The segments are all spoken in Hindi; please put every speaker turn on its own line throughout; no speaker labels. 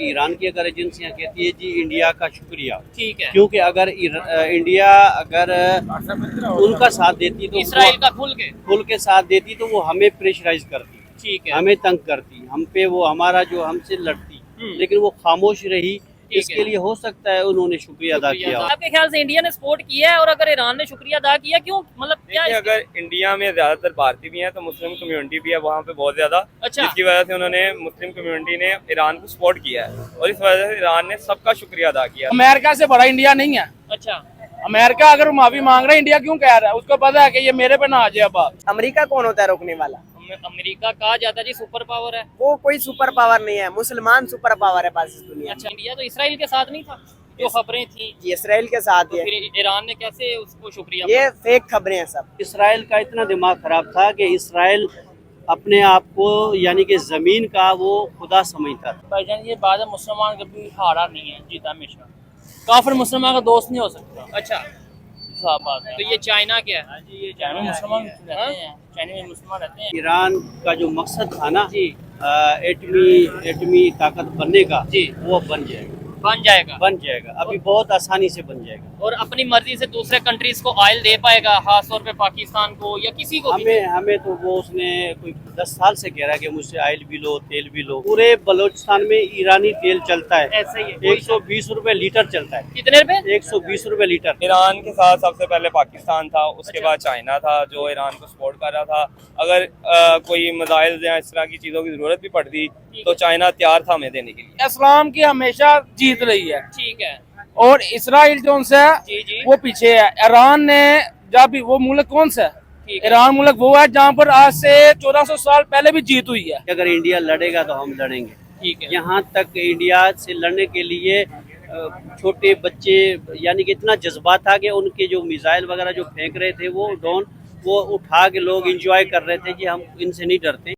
ईरान की अगर एजेंसियां कहती है जी इंडिया का शुक्रिया,
ठीक है,
क्योंकि अगर इंडिया अगर उनका साथ देती तो
इसराइल का
खुल के साथ देती तो वो हमें प्रेशराइज करती,
ठीक है,
हमें तंग करती, हम पे वो हमारा जो हमसे लड़ती, लेकिन वो खामोश रही। इसके लिए हो सकता है उन्होंने शुक्रिया अदा किया।
आपके ख्याल से इंडिया ने सपोर्ट किया है, और अगर ईरान ने शुक्रिया अदा किया क्यों, मतलब क्या
अगर इंडिया में ज्यादातर भारतीय भी हैं तो मुस्लिम कम्युनिटी भी है वहाँ पे बहुत ज्यादा,
अच्छा,
जिसकी वजह से उन्होंने मुस्लिम कम्युनिटी ने ईरान को सपोर्ट किया है और इस वजह से ईरान ने सबका शुक्रिया अदा किया।
अमेरिका से बड़ा इंडिया नहीं है।
अच्छा,
अमेरिका अगर माफी मांग रहा है, इंडिया क्यों कह रहा है? उसको पता है कि ये मेरे पे ना आ जाए बात।
अमेरिका कौन होता है रोकने वाला?
अमेरिका कहा जाता है जी सुपर पावर है।
वो कोई सुपर पावर नहीं है, मुसलमान सुपर पावर है पास इस दुनिया में।
अच्छा, इंडिया तो इसराइल के साथ नहीं था, जो खबरें थी
ये इसराइल के साथ
तो
है।
फिर ईरान ने कैसे उसको शुक्रिया?
ये फेक खबरें हैं सब।
इसराइल का इतना दिमाग खराब था कि इसराइल अपने आप को यानी कि जमीन का वो खुदा समझता था।
भाईजान ये बात है, मुसलमान कभी हारा नहीं है, जीता हमेशा। काफिर मुसलमान का दोस्त नहीं हो सकता।
अच्छा,
साफ बात है।
तो ये चाइना क्या है?
ये चाइना में मुसलमान रहते हैं, चाइना में मुसलमान रहते हैं।
ईरान का जो मकसद था ना
जी,
एटमी ताकत बनने का,
जी,
वो बन जाएगा,
बन जाएगा
अभी बहुत आसानी से बन जाएगा।
और अपनी मर्जी से दूसरे कंट्रीज को ऑयल दे पाएगा, खास तौर पे पाकिस्तान को या किसी को भी?
हमें तो वो उसने कोई 10 साल से कह रहा है कि मुझसे ऑयल भी लो, तेल भी लो। पूरे बलोचिस्तान में ईरानी तेल चलता है,
ऐसा ही है।
120 रुपए लीटर चलता है।
कितने रुपए?
120 रुपए लीटर।
ईरान के साथ सबसे पहले पाकिस्तान था, उसके बाद चाइना था जो ईरान को सपोर्ट कर रहा था। अगर कोई मिसाइल या इस तरह की चीजों की जरूरत भी पड़ती तो चाइना तैयार था हमें देने के लिए।
इस्लाम की हमेशा जीत रही है,
ठीक है,
और इसराइल जो है
जी जी,
वो पीछे है। ईरान ने जब भी, वो मुल्क कौन सा है?
ठीक है,
ईरान मुल्क वो है जहाँ पर आज से 1400 साल पहले भी जीत हुई है।
अगर इंडिया लड़ेगा तो हम लड़ेंगे।
ठीक है,
यहाँ तक इंडिया से लड़ने के लिए छोटे बच्चे यानी कि इतना जज्बा था कि उनके जो मिसाइल वगैरह जो फेंक रहे थे वो ड्रोन, वो उठा के लोग एंजॉय कर रहे थे कि हम इनसे नहीं डरते।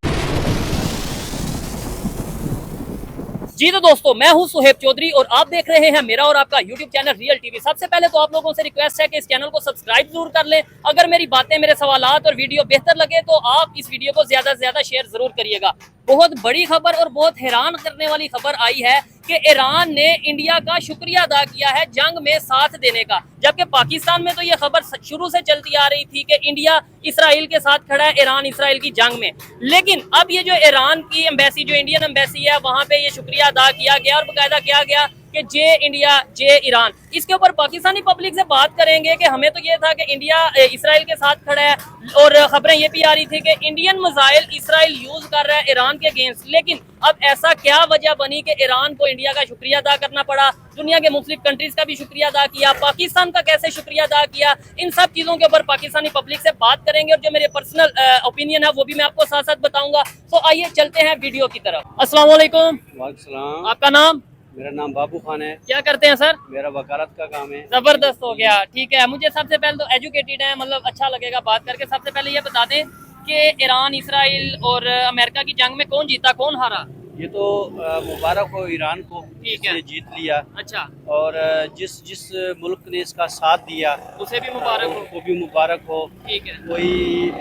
जी तो दोस्तों, मैं हूं सुहेब चौधरी और आप देख रहे हैं मेरा और आपका YouTube चैनल रियल टीवी। सबसे पहले तो आप लोगों से रिक्वेस्ट है कि इस चैनल को सब्सक्राइब जरूर कर लें। अगर मेरी बातें, मेरे सवालात और वीडियो बेहतर लगे तो आप इस वीडियो को ज्यादा से ज्यादा शेयर जरूर करिएगा। बहुत बड़ी खबर और बहुत हैरान करने वाली खबर आई है कि ईरान ने इंडिया का शुक्रिया अदा किया है जंग में साथ देने का, जबकि पाकिस्तान में तो ये खबर शुरू से चलती आ रही थी कि इंडिया इसराइल के साथ खड़ा है ईरान इसराइल की जंग में। लेकिन अब ये जो ईरान की एम्बेसी, जो इंडियन एम्बेसी है, वहां पे ये शुक्रिया अदा किया गया और बाकायदा किया गया कि जे इंडिया जे ईरान। इसके ऊपर पाकिस्तानी पब्लिक से बात करेंगे कि हमें तो ये था कि इंडिया इसराइल के साथ खड़ा है, और खबरें ये भी आ रही थी कि इंडियन मिसाइल इसराइल यूज कर रहा है ईरान के अगेंस्ट। लेकिन अब ऐसा क्या वजह बनी कि ईरान को इंडिया का शुक्रिया अदा करना पड़ा? दुनिया के मुख्तलिफ कंट्रीज का भी शुक्रिया अदा किया, पाकिस्तान का कैसे शुक्रिया अदा किया? इन सब चीजों के ऊपर पाकिस्तानी पब्लिक से बात करेंगे, और जो मेरे पर्सनल ओपिनियन है वो भी मैं आपको साथ साथ बताऊंगा। तो आइए चलते हैं वीडियो की तरफ। अस्सलाम वालेकुम।
वालेकुम।
आपका नाम?
मेरा नाम बाबू खान है।
क्या करते हैं सर?
मेरा वकालत का काम है।
जबरदस्त हो गया, ठीक है। मुझे सबसे पहले तो एजुकेटेड है, मतलब अच्छा लगेगा बात करके। सबसे पहले ये बता दें कि ईरान इसराइल और अमेरिका की जंग में कौन जीता, कौन हारा?
ये तो मुबारक हो ईरान को,
ठीक है,
जिसने जीत लिया।
अच्छा,
और जिस जिस मुल्क ने इसका साथ दिया
उसे भी मुबारक हो।
उनको भी मुबारक हो।
ठीक है,
कोई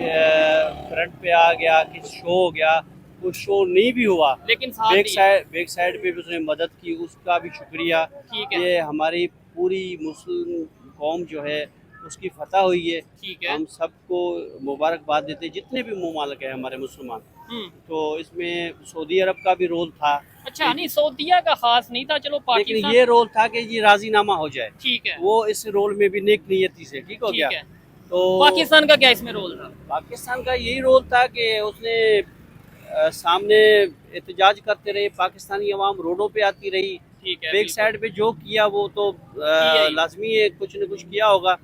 फ्रंट पे आ गया, किसी शो हो गया, कुछ शो नहीं भी हुआ,
लेकिन साथ दिया।
बैक साइड पे भी उसने मदद की, उसका भी शुक्रिया।
ठीक है,
ये हमारी पूरी मुस्लिम कौम जो है उसकी फतह हुई है।
ठीक है,
हम सबको मुबारकबाद देते हैं, जितने भी मुमालिक हैं हमारे मुसलमान। तो इसमें सऊदी अरब का भी रोल था।
अच्छा, नहीं सऊदीया का खास नहीं था, चलो
लेकिन
पाकिस्तान।
ये रोल था कि ये राजीनामा हो जाए।
ठीक है,
वो इस रोल में भी नेक नियती से ठीक हो गया।
ठीक है।
तो
पाकिस्तान का क्या इसमें रोल था?
पाकिस्तान का यही रोल था कि उसने सामने एहतजाज करते रहे, पाकिस्तानी अवाम रोडों पे आती रही।
ठीक है,
बैक साइड पे जो किया वो तो लाजमी है, कुछ न कुछ किया होगा।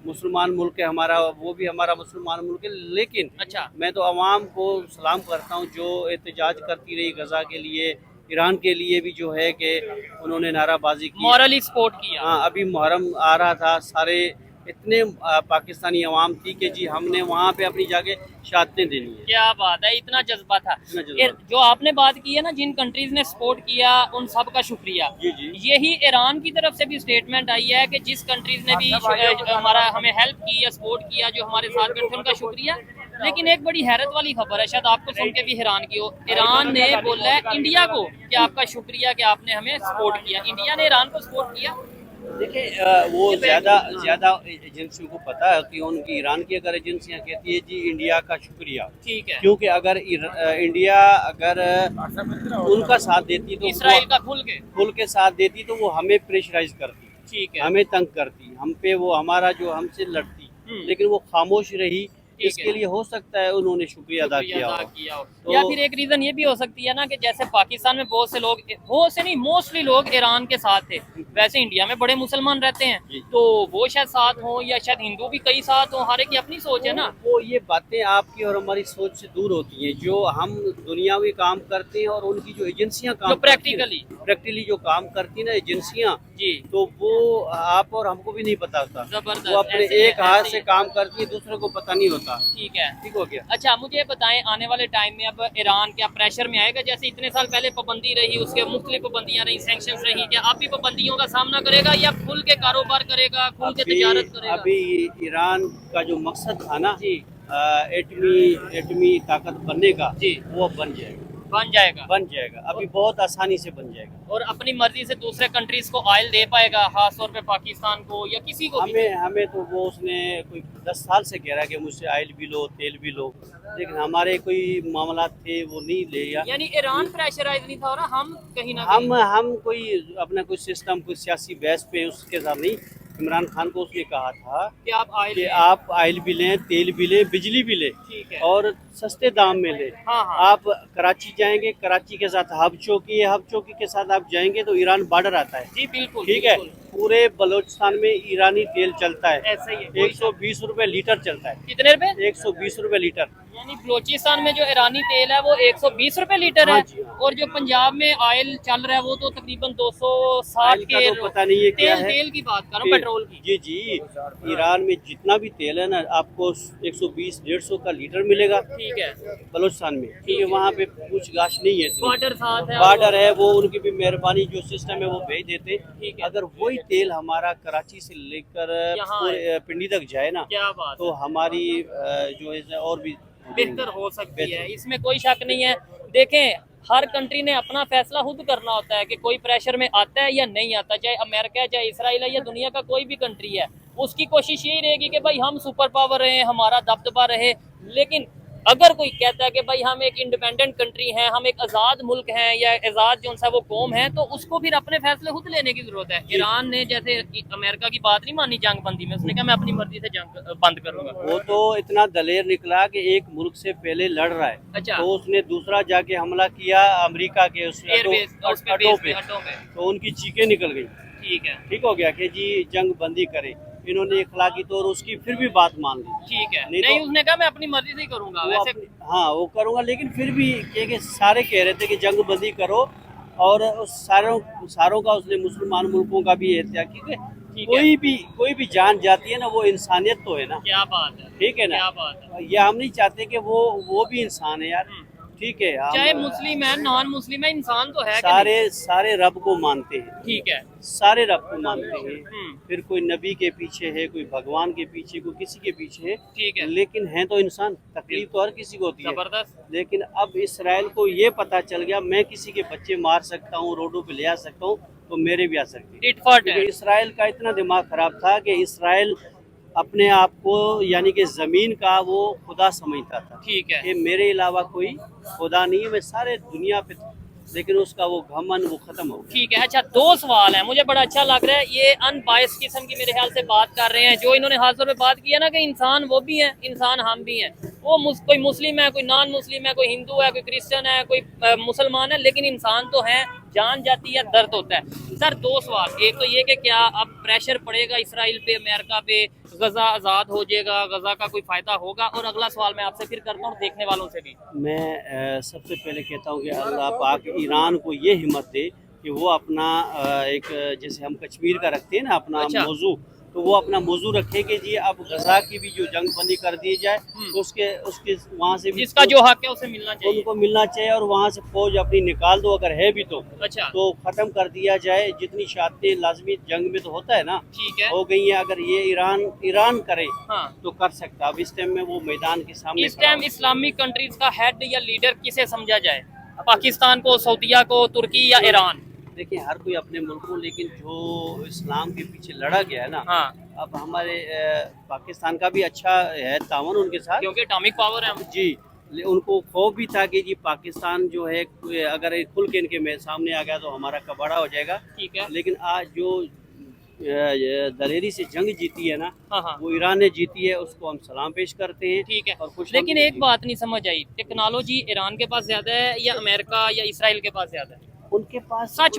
मुसलमान मुल्क है हमारा, वो भी हमारा मुसलमान मुल्क है। लेकिन
अच्छा,
मैं तो अवाम को सलाम करता हूँ जो एहतजाज करती रही गजा के लिए, ईरान के लिए भी जो है कि उन्होंने नाराबाजी की,
मॉरली सपोर्ट किया।
हाँ, अभी मुहर्रम आ रहा था, सारे इतने पाकिस्तानी अवाम थी कि जी हमने वहाँ पे अपनी जाके शहादतें देनी है।
क्या बात है, इतना जज्बा था।
इतना जज्बा।
जो आपने बात की है ना, जिन कंट्रीज ने सपोर्ट किया उन सब का शुक्रिया।
जी जी।
यही ईरान की तरफ से भी स्टेटमेंट आई है कि जिस कंट्रीज ने भी हमारा हमें हेल्प की या सपोर्ट किया, जो हमारे साथ बैठे, उनका शुक्रिया। लेकिन एक बड़ी हैरत वाली खबर है, शायद आपको सुन के भी हैरान की हो, ईरान ने बोला है इंडिया को कि आपका शुक्रिया कि आपने हमें सपोर्ट किया। इंडिया ने ईरान को सपोर्ट किया।
देखिए वो ज़्यादा एजेंसियों को पता है कि उनकी ईरान की अगर एजेंसियां कहती है जी इंडिया का शुक्रिया,
ठीक है,
क्योंकि अगर इंडिया अगर उनका साथ देती तो
इसराइल का
खुल के साथ देती तो वो हमें प्रेशराइज करती,
ठीक है,
हमें तंग करती, हम पे वो हमारा जो हमसे लड़ती, लेकिन वो खामोश रही। इसके लिए हो सकता है उन्होंने शुक्रिया अदा किया हो। तो
या फिर एक रीजन ये भी हो सकती है ना कि जैसे पाकिस्तान में बहुत से लोग, बहुत से नहीं मोस्टली लोग ईरान के साथ थे, वैसे इंडिया में बड़े मुसलमान रहते हैं, तो वो शायद साथ हो, या शायद हिंदू भी कई साथ हो, हर एक की अपनी सोच है ना।
वो ये बातें आपकी और हमारी सोच से दूर होती हैं। जो हम दुनियावी काम करते हैं और उनकी जो एजेंसियां काम प्रैक्टिकली जो काम करती है ना एजेंसियां जी, तो वो आप और हमको भी नहीं पता होता।
जबरदस्त,
वो अपने एक हाथ से काम करती है, दूसरे को पता नहीं होता।
ठीक है,
ठीक हो गया।
अच्छा मुझे बताएं, आने वाले टाइम में अब ईरान क्या प्रेशर में आएगा? जैसे इतने साल पहले पाबंदी रही, उसके मुख्तलिफ पाबंदियां रही, सैंक्शंस रही, क्या अब भी पाबंदियों का सामना करेगा या खुल के कारोबार करेगा, खुल के तिजारत करेगा?
अभी ईरान का जो मकसद था ना जी एटमी ताकत बनने का जी, वो बन जाएगा अभी बहुत आसानी से बन जाएगा।
और अपनी मर्जी से दूसरे कंट्रीज को ऑयल दे पाएगा, खास तौर पे पाकिस्तान को या किसी को
हमें तो वो उसने कोई 10 साल से कह रहा है कि मुझसे ऑयल भी लो, तेल भी लो, लेकिन हमारे कोई मामला थे वो नहीं ले।
यानी ईरान प्रेशराइज नहीं था और हम कहीं ना
हम कोई अपना कोई सिस्टम कोई सियासी बहस पे उसके साथ नहीं। इमरान खान को उसने कहा था कि आप ऑयल भी लें, तेल भी लें, बिजली भी लें, ठीक है, और सस्ते दाम में लें।
हाँ।
आप कराची जाएंगे, कराची के साथ हब चौकी है, हब चौकी के साथ आप जाएंगे तो ईरान बॉर्डर आता है
जी, बिल्कुल
ठीक है। पूरे बलोचिस्तान में ईरानी तेल चलता है,
ऐसा ही है,
120 रुपए लीटर चलता है।
कितने रुपए?
120 रुपए लीटर।
यानी बलोचिस्तान में जो ईरानी तेल है वो 120 रुपए लीटर है, और जो पंजाब में ऑयल चल रहा है वो तो तकरीबन 260 के।
तो पता नहीं है क्या है,
तेल की बात करो, पेट्रोल की।
जी ईरान में जितना भी तेल है ना आपको 120-150 का लीटर मिलेगा, ठीक है, बलोचिस्तान में, क्योंकि वहाँ पे कुछ गाछ नहीं है,
बॉर्डर साथ है,
बॉर्डर है, वो उनकी भी मेहरबानी, जो सिस्टम है वो भेज देते। अगर वही तेल हमारा कराची से लेकर पिंडी तक जाए ना,
क्या बात,
तो हमारी जो है और भी
बेहतर हो सकती है, इसमें कोई शक नहीं है। देखें, हर कंट्री ने अपना फैसला खुद करना होता है कि कोई प्रेशर में आता है या नहीं आता, चाहे अमेरिका है, चाहे इसराइल है, या दुनिया का कोई भी कंट्री है, उसकी कोशिश यही रहेगी कि भाई हम सुपर पावर रहे, हमारा दबदबा रहे। लेकिन अगर कोई कहता है कि भाई हम एक इंडिपेंडेंट कंट्री हैं, हम एक आज़ाद मुल्क हैं, या आज़ाद जो सा वो कौम है, तो उसको फिर अपने फैसले खुद लेने की जरूरत है। ईरान ने जैसे अमेरिका की बात नहीं मानी जंग बंदी में, उसने कहा मैं अपनी मर्जी से जंग बंद करूंगा।
वो तो इतना दलेर निकला कि एक मुल्क से पहले लड़ रहा है,
अच्छा,
तो उसने दूसरा जाके हमला किया अमेरिका के उस अड्डों पे, तो उनकी चीखें निकल गई। ठीक हो गया कि जी जंग बंदी करे, इन्होंने इखलाकी तौर उसकी फिर भी बात मान ली, ठीक है,
नहीं तो, उसने कहा मैं अपनी मर्जी से ही करूंगा वैसे।
हाँ वो करूंगा, लेकिन फिर भी कि सारे कह रहे थे कि जंग बंदी करो, और उस सारों का उसने मुसलमान मुल्कों का भी एहतियात, क्योंकि कोई भी जान जाती है ना, वो इंसानियत तो है ना।
क्या बात है,
ठीक है ना, क्या बात है। ये हम नहीं चाहते कि वो भी इंसान है यार, ठीक है,
चाहे मुस्लिम है नॉन मुस्लिम है, इंसान तो है।
सारे रब को मानते हैं,
ठीक है,
सारे रब को मानते हैं, फिर कोई नबी के पीछे है, कोई भगवान के पीछे, कोई किसी के पीछे है,
ठीक है,
लेकिन है तो इंसान, तकलीफ तो हर किसी को होती है।
जबरदस्त।
लेकिन अब इसराइल को ये पता चल गया मैं किसी के बच्चे मार सकता हूँ, रोडों पे ले आ सकता हूँ, तो मेरे भी आ सकते हैं। इसराइल का इतना दिमाग खराब था कि इसराइल अपने आप को यानी कि जमीन का वो खुदा समझता था, ठीक है, कि मेरे अलावा कोई खुदा नहीं है, मैं सारे दुनिया पे, लेकिन उसका वो घमंड वो खत्म हो गया। ठीक है,
अच्छा 2 सवाल है, मुझे बड़ा अच्छा लग रहा है, ये अनबायस किस्म की मेरे ख्याल से बात कर रहे हैं, जो इन्होंने खासतौर पे बात की है ना कि इंसान वो भी है, इंसान हम भी हैं, वो कोई मुस्लिम है, कोई नॉन मुस्लिम है, कोई हिंदू है, कोई क्रिश्चियन है, कोई मुसलमान है, लेकिन इंसान तो है, जान जाती है, दर्द होता है। सर 2 सवाल, एक तो ये कि क्या अब प्रेशर पड़ेगा इसराइल पे, अमेरिका पे, गजा आज़ाद हो जाएगा, गजा का कोई फ़ायदा होगा? और अगला सवाल मैं आपसे फिर करता हूँ, देखने वालों से भी।
मैं सबसे पहले कहता हूँ कि अल्लाह पाक ईरान को ये हिम्मत दे कि वो अपना एक जैसे हम कश्मीर का रखते हैं ना अपना मौजू, तो वो अपना मौजू रखे कि जी अब गजा की भी जो जंग बंदी कर दी जाए, उसके उसके वहाँ से भी
जिसका जो हक है उसे मिलना चाहिए।
उनको मिलना चाहिए, और वहाँ से फौज अपनी निकाल दो अगर है भी
अच्छा,
तो खत्म कर दिया जाए। जितनी शातें लाजमी जंग में तो होता है ना,
ठीक है।
हो गई है। अगर ये ईरान करे
हाँ,
तो कर सकता। अब इस टाइम में वो मैदान के सामने
इस टाइम इस्लामिक कंट्रीज का हेड या लीडर किसे समझा जाए? पाकिस्तान को, सऊदीया को, तुर्की या ईरान?
देखिए हर कोई अपने मुल्क को, लेकिन जो इस्लाम के पीछे लड़ा गया है ना,
हाँ,
अब हमारे पाकिस्तान का भी अच्छा है तावन उनके साथ,
क्योंकि एटॉमिक पावर है हम।
जी। उनको खौफ भी था कि जी पाकिस्तान जो है अगर ये खुल के इनके सामने आ गया तो हमारा कबाड़ा हो जाएगा।
ठीक है।
लेकिन आज जो दलेरी से जंग जीती है ना,
हाँ हाँ,
वो ईरान ने जीती है, उसको हम सलाम पेश करते हैं।
ठीक है।
और खुश
लेकिन एक बात नहीं समझ आई, टेक्नोलॉजी ईरान के पास ज्यादा है या अमेरिका या इसराइल के पास ज्यादा है?
उनके पास
सच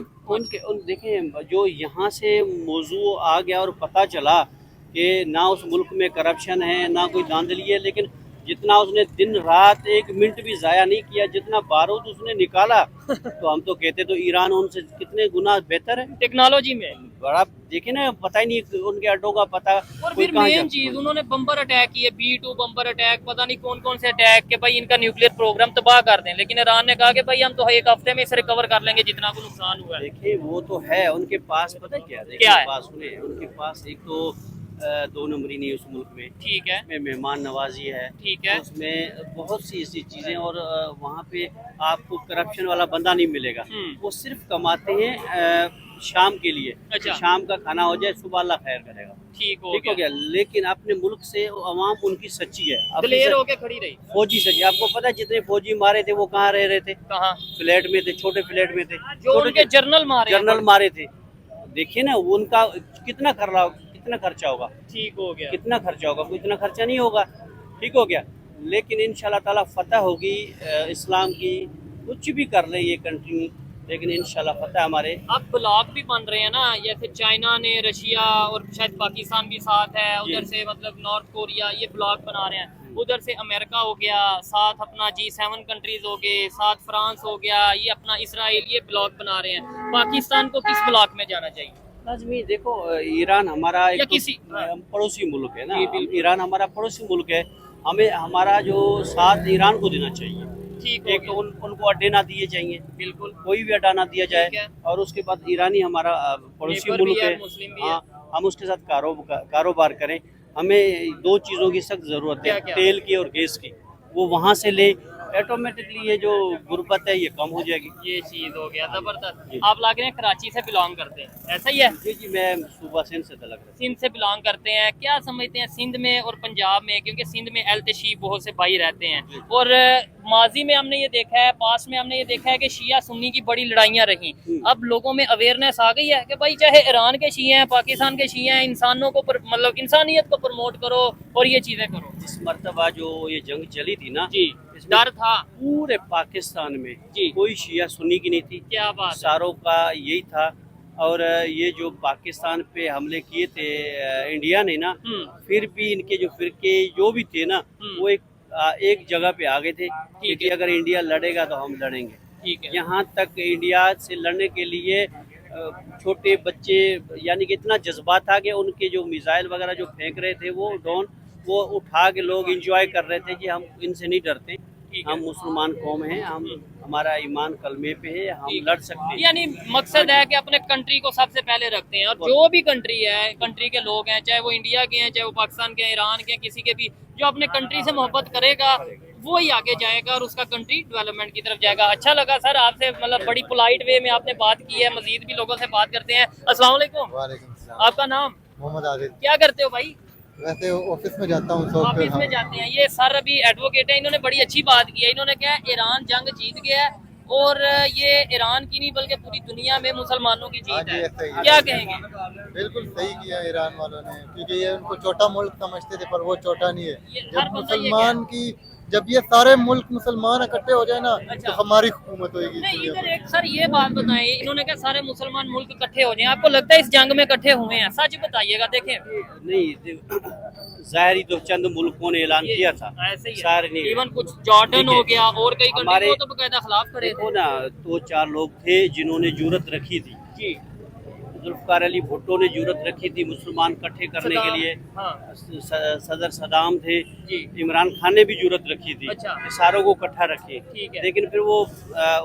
देखें, जो यहाँ से मौजू आ गया और पता चला कि ना उस मुल्क में करप्शन है ना कोई धांधली है, लेकिन जितना उसने दिन रात एक मिनट भी जाया नहीं किया, जितना बारूद उसने निकाला तो हम तो कहते तो ईरान उनसे कितने गुना बेहतर है
टेक्नोलॉजी में।
बड़ा। देखे ना, पता ही नहीं उनके अड्डों का पता।
और
कोई
फिर
कहाँ
मेन चीज, उन्होंने बम्पर अटैक किए, B2 बम्पर अटैक, पता नहीं कौन कौन से अटैक के भाई इनका न्यूक्लियर प्रोग्राम तबाह कर दें। लेकिन ईरान ने कहा कि भाई हम तो एक हफ्ते में इसे रिकवर कर लेंगे जितना को नुकसान हुआ है।
देखिए वो तो है उनके पास, पता है क्या
क्या है?
पास उनके पास एक तो 2 नंबरी नहीं उस मुल्क में,
ठीक है,
में मेहमान नवाजी है,
ठीक है।
उसमें बहुत सी ऐसी चीजें, और वहाँ पे आपको करप्शन वाला बंदा नहीं मिलेगा। वो सिर्फ कमाते हैं शाम के लिए।
अच्छा।
शाम का खाना हो जाए, सुबह अल्लाह खैर करेगा,
ठीक हो
ठीक हो
गया।
गया। लेकिन अपने मुल्क से अवाम उनकी सच्ची है, अपनी
दिलेर होके खड़ी रही।
फौजी सच्ची। आपको पता है जितने फौजी मारे थे वो कहाँ रह रहे थे?
कहाँ?
फ्लैट में थे, छोटे फ्लैट में थे,
जो उनके जर्नल मारे हैं।
जनरल मारे थे। देखिए ना उनका कितना खर्चा होगा,
ठीक हो गया।
कितना खर्चा होगा? कोई इतना खर्चा नहीं होगा, ठीक हो गया। लेकिन इंशाल्लाह ताला फतह होगी इस्लाम की। कुछ भी कर ले ये कंट्री, लेकिन इंशाल्लाह फतह हमारे।
अब ब्लॉक भी बन रहे हैं ना, जैसे चाइना ने, रशिया और शायद पाकिस्तान भी साथ है, उधर से मतलब नॉर्थ कोरिया, ये ब्लॉक बना रहे हैं। उधर से अमेरिका हो गया, साथ अपना G7 कंट्रीज हो गए, साथ फ्रांस हो गया, ये अपना इसराइल, ये ब्लॉक बना रहे हैं। पाकिस्तान को किस ब्लॉक में जाना चाहिए?
लाजमी देखो, ईरान हमारा एक
या
तो
किसी
पड़ोसी मुल्क है ना।
जी, बिल्कुल।
ईरान हमारा पड़ोसी मुल्क है, हमें हमारा जो साथ ईरान को देना चाहिए।
ठीक
एक तो उनको अड्डे ना दिए चाहिए,
बिल्कुल।
कोई भी अड्डा ना दिया
ठीक है।
जाए। और उसके बाद ईरानी हमारा पड़ोसी
नेबर भी
मुल्क
है,
है,
मुस्लिम भी है।
हाँ, हम उसके साथ कारोबार करें। हमें 2 चीज़ों की सख्त ज़रूरत है,
क्या?
तेल की और गैस की। वो वहाँ से ले, ऑटोमेटिकली ये जो गुर्बत है ये कम हो जाएगी।
ये चीज हो गया, जबरदस्त।
जी।
आप लग रहे हैं कराची से बिलोंग करते हैं, ऐसा ही है?
जी जी, मैं सूबा सिंध से तलक रहा
सिंध से बिलोंग करते हैं। क्या समझते हैं सिंध में और पंजाब में, क्योंकि सिंध में एल तशी बहुत से भाई रहते हैं, और माजी में हमने ये देखा है, पास में हमने ये देखा है कि शिया सुन्नी की बड़ी लड़ाइयाँ रही। अब लोगों में अवेयरनेस आ गई है कि भाई चाहे ईरान के शिया हैं, पाकिस्तान के शिया हैं, इंसानों को मतलब इंसानियत को प्रमोट करो और ये चीजें करो।
इस मर्तबा जो ये जंग चली थी ना,
जी,
इसमें
डर था।
पूरे पाकिस्तान में
जी।
कोई शिया सुन्नी की नहीं थी,
क्या बात है।
सारों का यही था। और ये जो पाकिस्तान पे हमले किए थे इंडिया ने ना, फिर भी इनके जो फिरके जो भी थे ना, वो एक जगह पे आ गए थे कि अगर इंडिया लड़ेगा तो हम लड़ेंगे।
ठीक है।
यहाँ तक इंडिया से लड़ने के लिए छोटे बच्चे, यानी कि इतना जज्बात था कि उनके जो मिसाइल वगैरह जो फेंक रहे थे वो ड्रोन, वो उठा के लोग एंजॉय कर रहे थे कि हम इनसे नहीं डरते, हम मुसलमान कौम हैं, हमारा ईमान कलमे पे है, हम लड़ सकते हैं।
यानी मकसद है कि अपने कंट्री को सबसे पहले रखते हैं, और जो भी कंट्री है, कंट्री के लोग हैं, चाहे वो इंडिया के हैं, चाहे वो पाकिस्तान के हैं, ईरान के हैं, किसी के भी, जो अपने कंट्री से मोहब्बत करेगा वो ही आगे जाएगा और उसका कंट्री डेवलपमेंट की तरफ जाएगा। अच्छा लगा सर आपसे, मतलब बड़ी पोलाइट वे में आपने बात की है। मजीद भी लोगों से बात करते हैं। अस्सलाम वालेकुम।
वालेकुम सलाम।
आपका नाम?
मोहम्मद आदिल।
क्या करते हो भाई?
वैसे ऑफिस में जाता हूँ, सॉफ्टवेयर।
ऑफिस में जाते हैं। ये सर अभी एडवोकेट है, इन्होंने बड़ी अच्छी बात की है। इन्होंने कहा ईरान जंग जीत गया है और ये ईरान की नहीं बल्कि पूरी दुनिया में मुसलमानों की
हाँ
जीत
जी,
है।
ऐसा ही है।
क्या कहेंगे?
बिल्कुल सही किया ईरान वालों ने, क्योंकि ये उनको छोटा मुल्क समझते थे, पर वो छोटा नहीं
ये
है।
हर
जब
बंदा ये
मुसलमान की, जब ये सारे मुल्क मुसलमान इकट्ठे हो जाए ना,
अच्छा।
तो हमारी हुकूमत होगी
नहीं,
दुनिया
इधर
में।
एक सर ये बात बताएं, इन्होंने कहा सारे मुसलमान मुल्क इकट्ठे हो जाएं। आपको लगता है इस जंग में इकट्ठे हुए हैं? सच बताइएगा। देखें,
नहीं, जाहिर तो चंद मुल्कों ने ऐलान किया था,
ऐसे ही
सारे नहीं।
इवन कुछ जॉर्डन
ठीक है।
हो गया और कई
हमारे-
कंट्री को तो बकायदा खिलाफ करे
देखो ना, 2-4 लोग थे जिन्होंने जुरत रखी थी।
जी।
जुल्फ़िकार अली भुट्टो ने जरूरत रखी थी मुसलमान इकट्ठे करने के लिए।
हाँ
सदर सदाम थे,
जी
इमरान खान ने भी जरूरत रखी थी
अच्छा।
कि सारों को इकट्ठा रखे,
ठीक है।
लेकिन फिर वो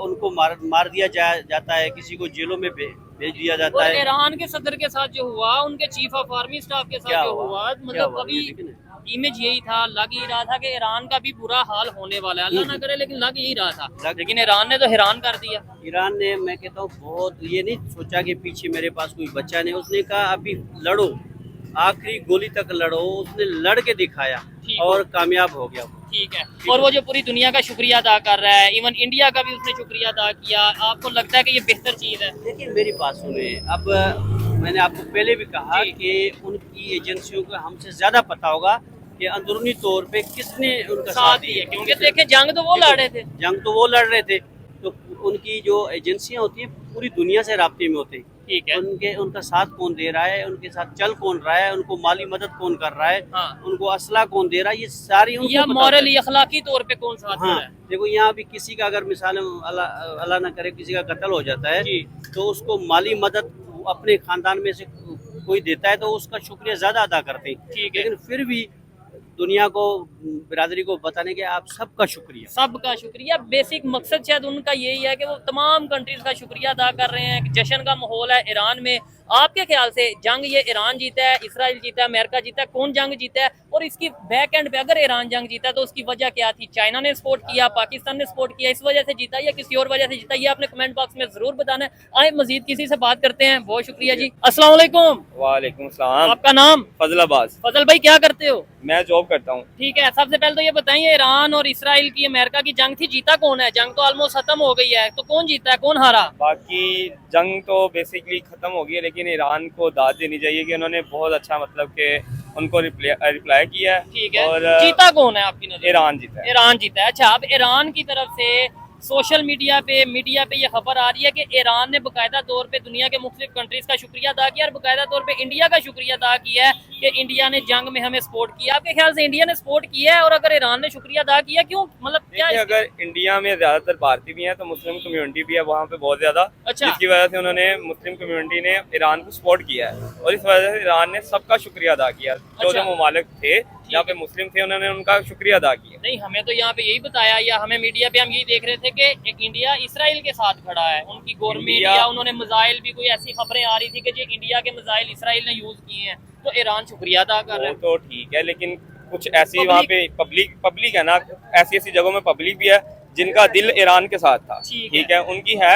उनको मार दिया जाता है, किसी को जेलों में भेज दिया जाता
और
है।
ईरान के सदर के साथ जो हुआ, उनके चीफ ऑफ आर्मी स्टाफ के
क्या
साथ जो
हुआ?
हुआ,
क्या
मतलब
हुआ?
अभी
ये देखें ना।
इमेज यही था, लग ही रहा था कि ईरान का भी बुरा हाल होने वाला है, अल्लाह ना करे, लेकिन लग ही रहा था। लेकिन ईरान ने तो हैरान कर दिया।
ईरान ने, मैं कहता हूँ, बहुत ये नहीं सोचा कि पीछे मेरे पास कोई बच्चा नहीं, उसने कहा अभी लड़ो, आखिरी गोली तक लड़ो, उसने लड़ के दिखाया
ठीक
और कामयाब हो गया।
ठीक है। और वो जो पूरी दुनिया का शुक्रिया अदा कर रहा है, इवन इंडिया का भी उसने शुक्रिया अदा किया, आपको लगता है कि ये बेहतर चीज़ है?
लेकिन मेरी बात सुने, अब मैंने आपको पहले भी कहा
जी।
कि उनकी एजेंसियों को हमसे ज्यादा पता होगा कि अंदरूनी तौर पे किसने उनका
साथ दिया, क्योंकि देखे जंग तो वो लड़ रहे थे।
जंग तो वो लड़ रहे थे, तो उनकी जो एजेंसियां होती हैं पूरी दुनिया से राब्ते में होते हैं।
ठीक है।
उनका साथ कौन दे रहा है, उनके साथ चल कौन रहा है, उनको माली मदद कौन कर रहा है,
हाँ।
उनको असला कौन दे रहा है, ये सारी उनको
या
पता
मॉरली
होता है।
अखलाकी तौर पे कौन साथ
हाँ,
खड़ा है।
देखो यहाँ भी किसी का अगर मिसाल अल्लाह ना करे किसी का कत्ल हो जाता है,
जी।
तो उसको माली मदद अपने खानदान में से कोई देता है तो उसका शुक्रिया ज्यादा अदा करते हैं।
ठीक है।
लेकिन फिर भी दुनिया को, बिरादरी को बताने के आप सबका शुक्रिया।
सबका शुक्रिया, बेसिक मकसद शायद उनका यही है कि वो तमाम कंट्रीज का शुक्रिया अदा कर रहे हैं। जश्न का माहौल है ईरान में। आपके ख्याल से जंग ये ईरान जीता है, इसराइल जीता है, अमेरिका जीता है, कौन जंग जीता है? और इसकी बैक एंड पे अगर ईरान जंग जीता है तो उसकी वजह क्या थी? चाइना ने सपोर्ट किया, पाकिस्तान ने सपोर्ट किया, इस वजह से जीता या किसी और वजह से जीता? ये आपने कमेंट बॉक्स में जरूर बताना है। आए मजीद किसी से बात करते हैं। बहुत शुक्रिया जी। अस्सलाम वालेकुम।
वालेकुम सलाम।
आपका नाम?
फजलाबाद।
फजल भाई क्या करते हो?
मैं जॉब करता हूँ।
ठीक है, सबसे पहले तो ये बताइए, ईरान और इसराइल की, अमेरिका की जंग थी, जीता कौन है? जंग तो ऑलमोस्ट खत्म हो गई है, तो कौन जीता है, कौन हारा?
बाकी जंग तो बेसिकली खत्म हो गई है, लेकिन ईरान को दाद देनी चाहिए कि उन्होंने बहुत अच्छा, मतलब कि उनको रिप्लाई किया है।
ठीक है।
और
जीता कौन है आपकी नजर?
ईरान जीता है।
ईरान जीता है। अच्छा, अब ईरान की तरफ से सोशल मीडिया पे ये खबर आ रही है कि ईरान ने बाकायदा तौर पे दुनिया के मुख्तलिफ कंट्रीज का शुक्रिया अदा किया और बाकायदा तौर पे इंडिया का शुक्रिया अदा किया है कि इंडिया ने जंग में हमें सपोर्ट किया। आपके ख्याल से इंडिया ने सपोर्ट किया है? और अगर ईरान ने शुक्रिया अदा किया, क्यों, मतलब क्या?
देखिए, अगर इंडिया में ज्यादातर भारतीय भी हैं तो मुस्लिम कम्युनिटी भी है वहाँ पे बहुत ज्यादा,
अच्छा।
जिसकी वजह से उन्होंने, मुस्लिम कम्युनिटी ने ईरान को सपोर्ट किया है और इस वजह से ईरान ने सबका शुक्रिया अदा किया। जो
अच्छा।
जो ममालिक थे जहाँ पे मुस्लिम थे उन्होंने उनका शुक्रिया अदा किया।
नहीं, हमें तो यहाँ पे यही बताया, या हमें मीडिया पे हम यही देख रहे थे कि इंडिया इसराइल के साथ खड़ा है, उनकी गवर्नमेंट, या उन्होंने मिसाइल भी, कोई ऐसी खबरें आ रही थी कि जो इंडिया के मिसाइल इसराइल ने यूज किए हैं, तो ईरान शुक्रिया अदा कर रहे
वो
हैं।
तो ठीक है, लेकिन कुछ ऐसी वहाँ पे पब्लिक है ना, ऐसी जगहों में पब्लिक भी है जिनका दिल ईरान के साथ था। ठीक है, उनकी है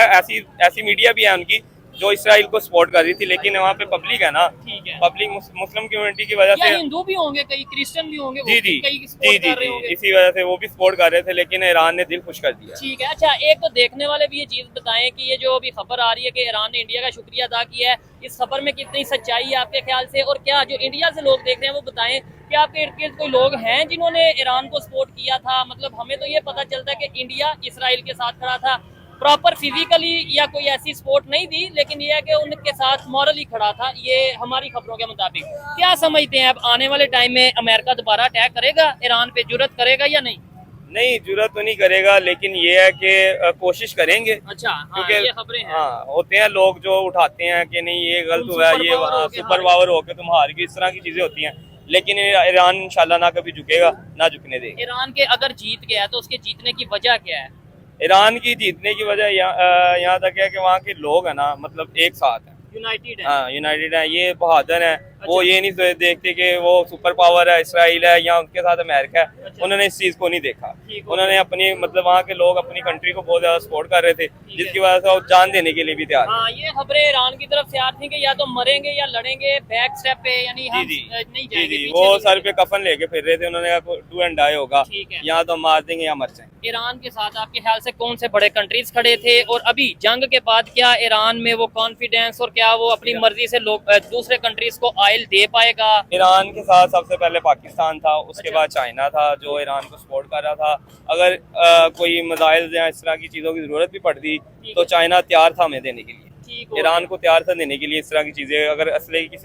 ऐसी मीडिया भी है उनकी जो इसराइल को सपोर्ट कर रही थी, लेकिन वहाँ पे पब्लिक है ना,
ठीक है।
पब्लिक मुस्लिम कम्युनिटी की वजह
या
से,
हिंदू भी होंगे, कई क्रिश्चियन भी होंगे,
जी जी
कई
जी
सपोर्ट
जी
कर रहे
जी,
होंगे।
इसी वजह से वो भी सपोर्ट कर रहे थे, लेकिन ईरान ने दिल खुश कर दिया।
ठीक है। अच्छा, एक तो देखने वाले भी ये चीज बताएं कि ये जो अभी खबर आ रही है कि ईरान ने इंडिया का शुक्रिया अदा किया है, इस खबर में कितनी सच्चाई है आपके ख्याल से? और क्या जो इंडिया से लोग देख रहे हैं वो बताएं कि आपके इर्द गिर्द कोई लोग हैं जिन्होंने ईरान को सपोर्ट किया था? मतलब हमें तो ये पता चलता है कि इंडिया इसराइल के साथ खड़ा था, प्रॉपर फिजिकली या कोई ऐसी सपोर्ट नहीं दी, लेकिन ये है कि उनके साथ मॉरली खड़ा था, ये हमारी खबरों के मुताबिक। क्या समझते हैं अब आने वाले टाइम में अमेरिका दोबारा अटैक करेगा ईरान पे, जुर्रत करेगा या नहीं?
नहीं, जरूरत तो नहीं करेगा, लेकिन ये है कि कोशिश करेंगे।
अच्छा, हाँ,
क्योंकि
ये खबरें हैं।
हाँ, होते हैं लोग जो उठाते हैं कि नहीं ये गलत
तुम
हुआ है,
सुपर
ये
पावर होके
सुपर
हार
पावर होके तुम हार गए, इस तरह की चीजें होती हैं, लेकिन ईरान इंशाल्लाह ना कभी झुकेगा ना झुकने देगा।
ईरान के अगर जीत गया तो उसके जीतने की वजह क्या है?
ईरान की जीतने की वजह यहाँ तक है कि वहाँ के लोग है ना, मतलब एक साथ हैं,
यूनाइटेड है।
हाँ यूनाइटेड है, ये बहादुर है। वो
अच्छा।
ये नहीं देखते कि वो सुपर पावर है, इसराइल है या उनके साथ अमेरिका है।
अच्छा।
उन्होंने इस चीज को नहीं देखा।
ठीक हो
उन्होंने
गया।
अपनी, मतलब वहाँ के लोग अपनी कंट्री को बहुत ज्यादा सपोर्ट कर रहे थे,
है।
जिसकी वजह से वो जान देने के लिए भी तैयार थे।
हाँ, ये खबरें ईरान की तरफ से आ रही थी कि या तो मरेंगे या लड़ेंगे बैक स्टेप पे, यानी हम
जी
नहीं
जी
जाएंगे
जी,
पीछे
वो
नहीं
सर
जाएंगे।
पे कफन लेके फिर रहे थे, उन्होंने कहा डू एंड डाई होगा,
ठीक है।
या तो मार देंगे या मर जाएंगे।
ईरान के साथ आपके ख्याल से कौन से बड़े कंट्रीज खड़े थे? और अभी जंग के बाद क्या ईरान में वो कॉन्फिडेंस, और क्या वो अपनी मर्जी से लोग दूसरे कंट्रीज को ऑयल दे पाएगा?
ईरान के साथ सबसे पहले पाकिस्तान था, उसके
अच्छा।
बाद चाइना था जो ईरान को सपोर्ट कर रहा था। अगर कोई मिसाइल या इस तरह की चीज़ों की ज़रूरत भी पड़ती तो चाइना तैयार था हमें देने के लिए,
ठीक हो
ईरान को तैयार था देने के लिए इस तरह की चीज़ें, अगर असले की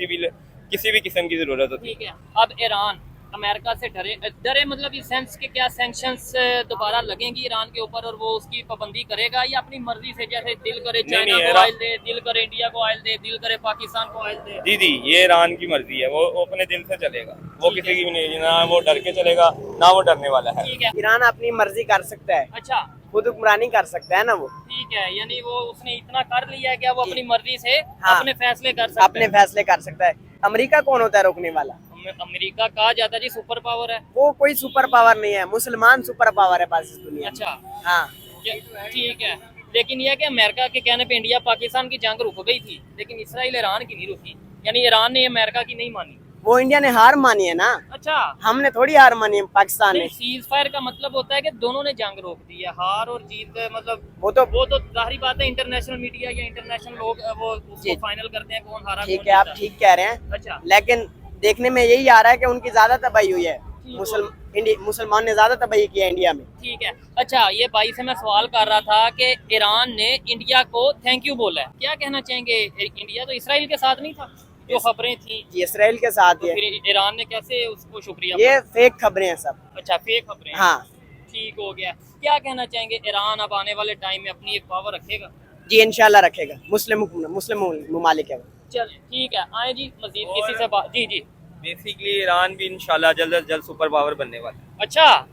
किसी भी किस्म की ज़रूरत होती।
ठीक है। अब ईरान अमेरिका से डरे मतलब इस सेंस के क्या सैंक्शंस दोबारा लगेंगी ईरान के ऊपर और वो उसकी पाबंदी करेगा या अपनी मर्जी से, जैसे दिल करे चाइना को ऑयल दे, दिल करे इंडिया को ऑयल दे, दिल करे पाकिस्तान को ऑयल दे?
जी ये ईरान की मर्जी है, वो अपने दिल से चलेगा, वो किसी की भी नहीं, ना वो डर के चलेगा ना वो डरने वाला है।
ठीक है,
ईरान अपनी मर्जी कर सकता है,
अच्छा
खुद हुक्मरानी कर सकता है ना वो।
ठीक है, यानी वो उसने इतना कर लिया है कि वो अपनी मर्जी से
हाँ,
अपने फैसले कर सकता
अपने फैसले कर सकता है। अमेरिका कौन होता है रोकने वाला?
अमेरिका कहा जाता है जी सुपर पावर है।
वो कोई सुपर पावर नहीं है, मुसलमान सुपर पावर है पास इस दुनिया में।
अच्छा
हाँ,
ठीक है, लेकिन यह कि अमेरिका के कहने पे इंडिया पाकिस्तान की जंग रुक गई थी, लेकिन इसराइल ईरान की नहीं रुकी, यानी ईरान ने अमेरिका की नहीं मानी।
वो इंडिया ने हार मानी है ना,
अच्छा,
हमने थोड़ी हार मानी है, पाकिस्तान ने।
सीज फायर का मतलब होता है कि दोनों ने जंग रोक दी है, हार और जीत मतलब
वो तो
जाहिर बात है इंटरनेशनल मीडिया या इंटरनेशल लोग वो उसको फाइनल करते हैं कौन हारा
ठीक
कौन
है, आप
जीता।
ठीक कह रहे हैं,
अच्छा,
लेकिन देखने में यही आ रहा है कि उनकी ज्यादा तबाही हुई है, मुसलमान ने ज्यादा तबाही की है इंडिया में।
ठीक है। अच्छा, ये भाई से मैं सवाल कर रहा था कि ईरान ने इंडिया को थैंक यू बोला है, क्या कहना चाहेंगे? इंडिया तो इसराइल के साथ नहीं था, जो खबरें थी
इसराइल के साथ
तो
है,
फिर ईरान ने कैसे उसको शुक्रिया
ये फेक खबरें हैं सब।
अच्छा, फेक खबरें हैं।
हाँ
ठीक हो गया। क्या कहना चाहेंगे, ईरान अब आने वाले टाइम में अपनी एक पावर रखेगा?
जी, इंशाल्लाह रखेगा, मुस्लिम मुमालिक है वो।
चलिए ठीक है, आए जी मजीद किसी से बात। जी जी,
बेसिकली ईरान भी इंशाल्लाह जल्द से जल्द सुपर पावर बनने वाला है।
अच्छा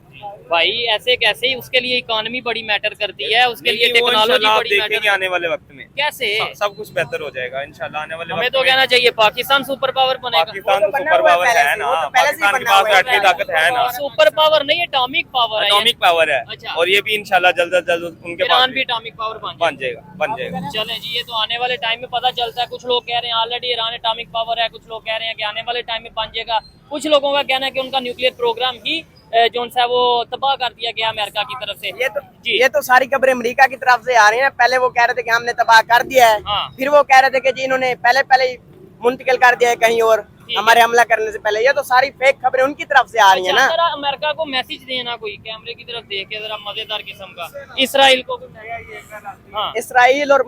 भाई, ऐसे कैसे? उसके लिए इकोनॉमी बड़ी मैटर करती है, उसके लिए
लेकिन वो
टेक्नोलॉजी
इंशाल्लाह आप
बड़ी मैटर
देखेंगे आने वाले वक्त में
कैसे?
सब कुछ बेहतर हो जाएगा इंशाल्लाह आने वाले
हमें
वक्त
तो
में।
कहना चाहिए पाकिस्तान सुपर पावर बनेगा।
पाकिस्तान
वो
तो
तो बना
सुपर
हुआ है
पावर
पहले
है
से,
ना,
वो तो पहले से ही
पाकिस्तान के
बना
पास
हुआ है।
अटली ताकत है ना,
सुपर पावर नहीं, एटॉमिक पावर है।
एटॉमिक पावर है।
अच्छा।
और ये भी इंशाल्लाह जल्द से जल्द उनके पास
ईरान भी एटॉमिक पावर
बन जाएगा।
चले जी, ये तो आने वाले टाइम में पता चलता है। कुछ लोग कह रहे हैं ऑलरेडी ईरान एटॉमिक पावर है, कुछ लोग कह रहे हैं कि आने वाले टाइम में बन जाएगा। कुछ लोगों का कहना है कि उनका न्यूक्लियर प्रोग्राम ही जो है वो तबाह कर दिया गया अमेरिका की तरफ से।
ये तो सारी खबरें अमेरिका की तरफ से आ रही हैं। पहले वो कह रहे थे कि हमने तबाह कर दिया है,
हाँ।
फिर वो कह रहे थे कि जी इन्होंने पहले ही मुंतकिल कर दिया है कहीं और हमारे हमला करने से पहले। ये तो सारी फेक खबरें उनकी तरफ से आ रही है ना।
जरा अमेरिका को मैसेज देना, कोई कैमरे की तरफ देख के जरा मजेदार किस्म का। इसराइल को हाँ।
इसराइल और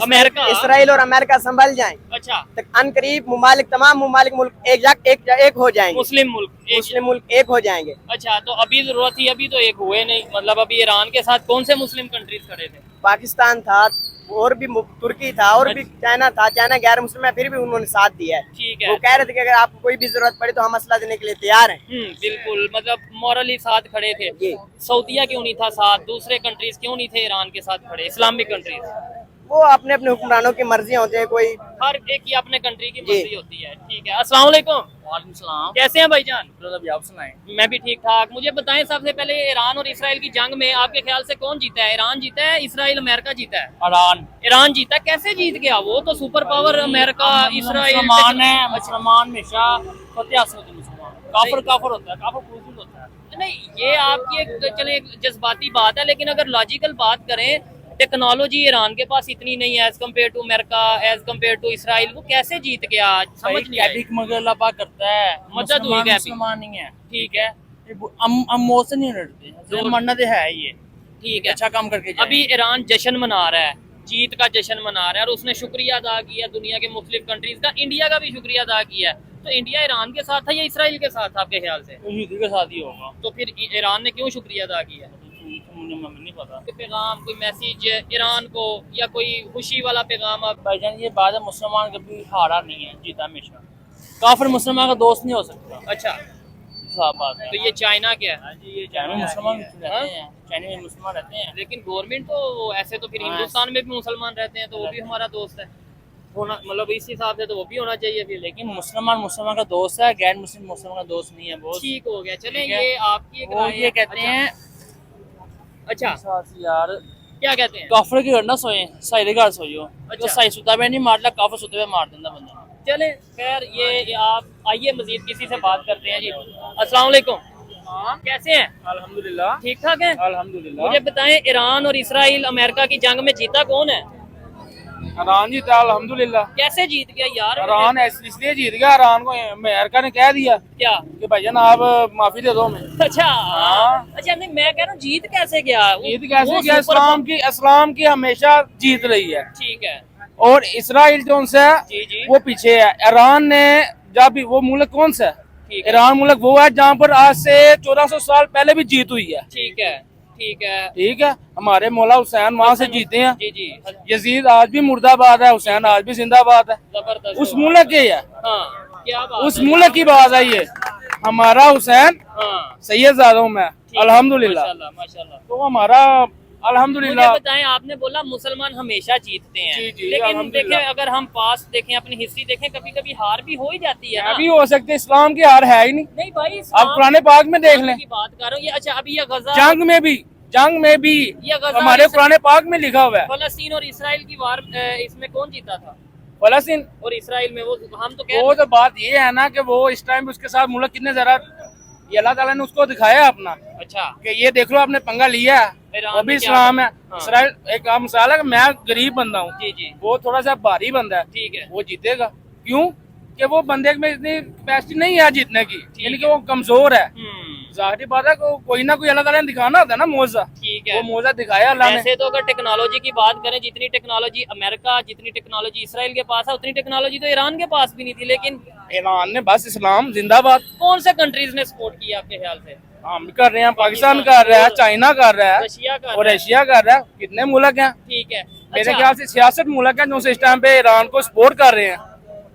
अमेरिका
इसराइल और अमेरिका संभल जाएं,
अच्छा,
अनकरीब तमाम मुमालिक मुल्क एक हो जाएंगे,
मुस्लिम मुल्क
एक हो जाएंगे।
अच्छा, तो अभी जरूरत थी, अभी तो एक हुए नहीं। मतलब अभी ईरान के साथ कौन से मुस्लिम कंट्रीज खड़े थे?
पाकिस्तान था और भी तुर्की था और भी चाइना था। चाइना गैर मुस्लिम है, फिर भी उन्होंने साथ दिया है।
ठीक है,
वो कह रहे थे कि अगर आपको कोई भी जरूरत पड़े तो हम असला देने के लिए तैयार हैं।
बिल्कुल, मतलब मॉरली साथ खड़े थे। सऊदीया क्यों नहीं था साथ? दूसरे कंट्रीज क्यों नहीं थे ईरान के साथ खड़े? इस्लामिक कंट्रीज
वो अपने अपने हुक्मरानों की मर्जियां होती है, कोई
हर एक की अपने कंट्री की मर्जी होती है। ठीक है, अस्सलाम वालेकुम।
वालेकुम सलाम।
कैसे हैं भाईजान?
अभी आप सुनाएं।
मैं भी ठीक ठाक। मुझे बताएं, सबसे पहले ईरान और इसराइल की जंग में आपके ख्याल से कौन जीता है? ईरान जीता है, इसराइल, अमेरिका जीता है? ईरान जीता। कैसे जीत गया? वो तो सुपर पावर अमेरिका, इसराइल
मुसलमान है, मुसलमान हमेशा फतेह हासिल होती है। मुसलमान काफिर होता है, काफिर कुफर होता है।
नहीं, ये आपकी एक जज्बाती बात है, लेकिन अगर लॉजिकल बात करें, टेक्नोलॉजी ईरान के पास इतनी नहीं है as compare to America, as compare to Israel. वो कैसे जीत गया? समझ नहीं आई।
मगर अल्लाह पाक करता है,
मदद हुई है।
मुसलमान नहीं है।
ठीक है,
हम मौत से नहीं डरते, जो मरना तो है ये।
ठीक है,
अच्छा काम करके जाएं।
अभी ईरान जश्न मना रहा है, जीत का जश्न मना रहा है, और उसने शुक्रिया अदा किया दुनिया के मुख्तलिफ कंट्रीज का, इंडिया का भी शुक्रिया अदा किया। तो इंडिया ईरान के साथ था या इसराइल के साथ था आपके ख्याल से?
के साथ ही होगा।
तो फिर ईरान ने क्यों शुक्रिया अदा किया?
मुझे नहीं पता।
कोई पैगाम, कोई मैसेज ईरान को, या कोई खुशी वाला पैगाम? आप
भाईजान ये बात है, मुसलमान कभी हारा नहीं है, जीता हमेशा। काफिर मुसलमान का दोस्त नहीं हो सकता।
अच्छा,
साफ बात है।
तो ये चाइना क्या है?
ये चाइना में मुसलमान रहते हैं, चाइना में मुसलमान रहते हैं।
लेकिन गवर्नमेंट तो ऐसे तो फिर हिंदुस्तान में भी मुसलमान रहते हैं, तो वो भी हमारा दोस्त है होना, मतलब इस हिसाब से तो वो भी होना चाहिए फिर।
लेकिन मुसलमान का दोस्त है, गैर मुस्लिम मुसलमान का दोस्त नहीं है। बहुत
ठीक हो गया। चले,
ठीक है।
ये आपकी एक
वो
राय
ये
है।
कहते हैं
अच्छा,
यार
क्या कहते हैं?
काफिर की घर ना सोए, सही के घर सोइयो।
अच्छा।
तो सही सुता में नहीं मारला, काफिर सुते हुए मार देता बंदा।
चले, खैर, ये आप आइए मजीद किसी से बात करते हैं जी। अस्सलाम वालेकुम, कैसे हैं?
अल्हम्दुलिल्लाह,
ठीक ठाक हैं?
अल्हम्दुलिल्लाह।
मुझे बताएं, ईरान और इसराइल अमेरिका की जंग में जीता कौन है?
ईरान जीता अल्हम्दुलिल्लाह।
कैसे जीत गया यार?
ईरान इसलिए जीत गया, ईरान को अमेरिका ने कह दिया
क्या?
कि भाईजान आप माफी दे दो हमें।
अच्छा,
हाँ।
अच्छा, नहीं मैं कह रहा हूँ जीत कैसे गया?
जीत कैसे
वो
गया?
सुपर
इस्लाम की हमेशा जीत रही है।
ठीक है,
और इसराइल जो है
जी जी,
वो पीछे है। ईरान ने जब वो मुल्क कौन सा है?
ठीक है।
ईरान मुल्क वो है जहाँ पर आज से 1400 साल पहले भी जीत हुई है।
ठीक है, ठीक है,
ठीक है, हमारे मौला हुसैन वहाँ से जीते हैं।
जी जी,
यजीद आज भी मुर्दाबाद है, हुसैन आज भी जिंदाबाद है।
जबरदस्त।
उस मुल्क के है,
हाँ, क्या बात
उस
है।
मुल्क की बात है ये। हमारा हुसैन
हाँ,
सैयदजादा हूँ मैं,
ठीक है,
अल्हम्दुलिल्लाह।
माशाल्लाह, माशाल्लाह।
तो हमारा
मुझे
अल्हम्दुलिल्लाह।
बताएं, आपने बोला मुसलमान हमेशा जीतते हैं,
जी, जी,
लेकिन
अल्हम्दुलिल्लाह।
देखें अगर हम पास देखें, अपनी हिस्ट्री देखें, कभी कभी हार भी हो ही जाती है ना।
अभी हो सकते, इस्लाम की हार है ही नहीं।
नहीं भाई,
आप पुराने पाक में देख लें,
की बात कर रहा हूँ ये। अच्छा, अभी ये गजा,
जंग में भी
ये गजा
हमारे पुराने पाक में लिखा हुआ है।
फलस्तीन और इसराइल की वार, इसमें कौन जीता था?
फलस्तीन
और इसराइल में वो हम तो कह
वो तो बात ये है ना कि वो इस टाइम उसके साथ मुल्क कितने जरा, ये अल्लाह ताला ने उसको दिखाया अपना
अच्छा,
कि ये देख लो आपने पंगा लिया है,
ईरान
वो भी
में क्या
इस्लाम है।
हाँ।
इसराइल एक मिसाल है कि मैं गरीब बंदा हूँ,
जी जी,
वो थोड़ा सा भारी बंदा है,
ठीक है,
वो जीतेगा। क्यों कि वो बंदे में इतनी कैपेसिटी नहीं है जीतने की, यानी कि वो कमजोर है। जाहिर बात है को कोई ना कोई अल्लाह ताला ने दिखाना होता है ना मौजा,
ठीक है।
वो मौजा दिखाया अल्लाह ने।
ऐसे तो अगर टेक्नोलॉजी की बात करें, जितनी टेक्नोलॉजी अमेरिका, जितनी टेक्नोलॉजी इसराइल के पास है, उतनी टेक्नोलॉजी तो ईरान के पास भी नहीं थी। लेकिन
ईरान ने बस इस्लाम जिंदाबाद।
कौन से कंट्रीज ने सपोर्ट किया आपके ख्याल से?
हम भी कर रहे हैं, पाकिस्तान कर रहा है, चाइना कर रहा है,
रशिया का
और रशिया कर रहा है। कितने मुल्क हैं,
ठीक है।
मेरे
अच्छा,
ख्याल से 66 मुल्क हैं जो इस टाइम पे ईरान को सपोर्ट कर रहे हैं।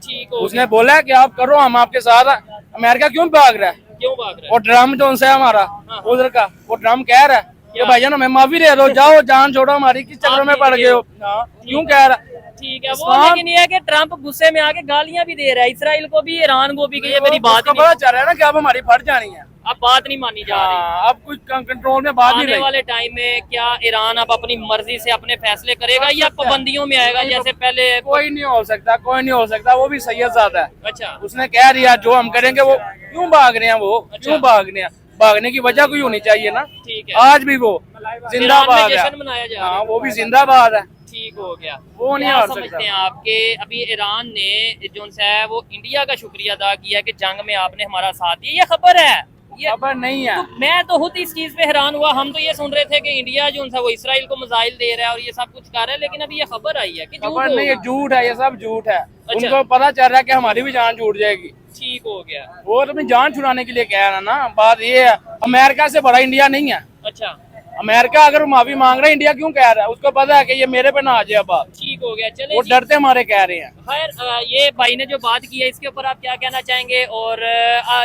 ठीक हो
उसने बोला है कि आप करो, हम आपके साथ हैं। अमेरिका क्यों भाग रहा है?
गया। क्यों भाग रहा है?
और ड्रम जो है हमारा
हाँ।
उधर का, वो ड्रम कह रहा है कि
क्या?
भाईजान हमें माफी दे दो, जाओ जान छोड़ो हमारी, किस चक्कर में पड़ गए हो। हाँ, क्यों कह रहा है?
ठीक है। वो
इस्लाम-
लेकिन ये है कि ट्रम्प गुस्से में आके गालियां भी दे रहा है इसराइल को भी, ईरान को भी, कि ये मेरी बात
उसको
ही नहीं,
पता चल रहा है ना कि अब हमारी फट जानी है।
अब बात नहीं मानी जा रही।
हाँ, अब कुछ कंट्रोल में बात नहीं
आने
रही।
वाले टाइम में क्या ईरान अब अपनी मर्जी से अपने फैसले करेगा या पाबंदियों में आएगा जैसे पहले?
कोई नहीं हो सकता, कोई नहीं हो सकता। वो भी सैयदजादा है,
अच्छा,
उसने कह दिया जो हम करेंगे। वो क्यों भाग रहे हैं, वो क्यों भाग रहे हैं? भागने की वजह कोई होनी चाहिए ना।
ठीक है।
आज भी वो
ईरान
जिंदाबाद
में
है।
जश्न मनाया जा रहा
हाँ,
है।
वो भी जिंदाबाद है।
ठीक हो गया।
वो नहीं
क्या
हार
समझते
सकता।
हैं आपके, अभी ईरान ने जो है वो इंडिया का शुक्रिया अदा किया कि जंग में आपने हमारा साथ दिया, ये खबर है, ये
खबर नहीं है।
तो मैं तो खुद इस चीज पे हैरान हुआ। हम तो ये सुन रहे थे कि इंडिया जो है वो इसराइल को मिसाइल दे रहा है और ये सब कुछ कर रहा है, लेकिन अभी ये खबर आई है कि झूठ
खबर नहीं है,
होगा।
झूठ है, ये सब झूठ है।
अच्छा।
उनको पता चल रहा है कि हमारी भी जान छूट जाएगी।
ठीक हो गया।
वो तो अपनी जान छुड़ाने के लिए कह रहा ना। बात ये है, अमेरिका से बड़ा इंडिया नहीं है।
अच्छा,
अमेरिका अगर माफी मांग रहा है, इंडिया क्यों कह रहा है? उसको पता है कि ये मेरे पे ना आ जाए बात।
ठीक हो गया। चले
वो
जी।
डरते हमारे कह रहे हैं।
खैर, ये भाई ने जो बात की है इसके ऊपर आप क्या कहना चाहेंगे? और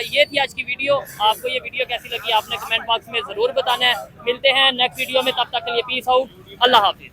ये थी आज की वीडियो। आपको ये वीडियो कैसी लगी आपने कमेंट बॉक्स में जरूर बताना है। मिलते हैं नेक्स्ट वीडियो में, तब तक के लिए पीस आउट, अल्लाह हाफिज।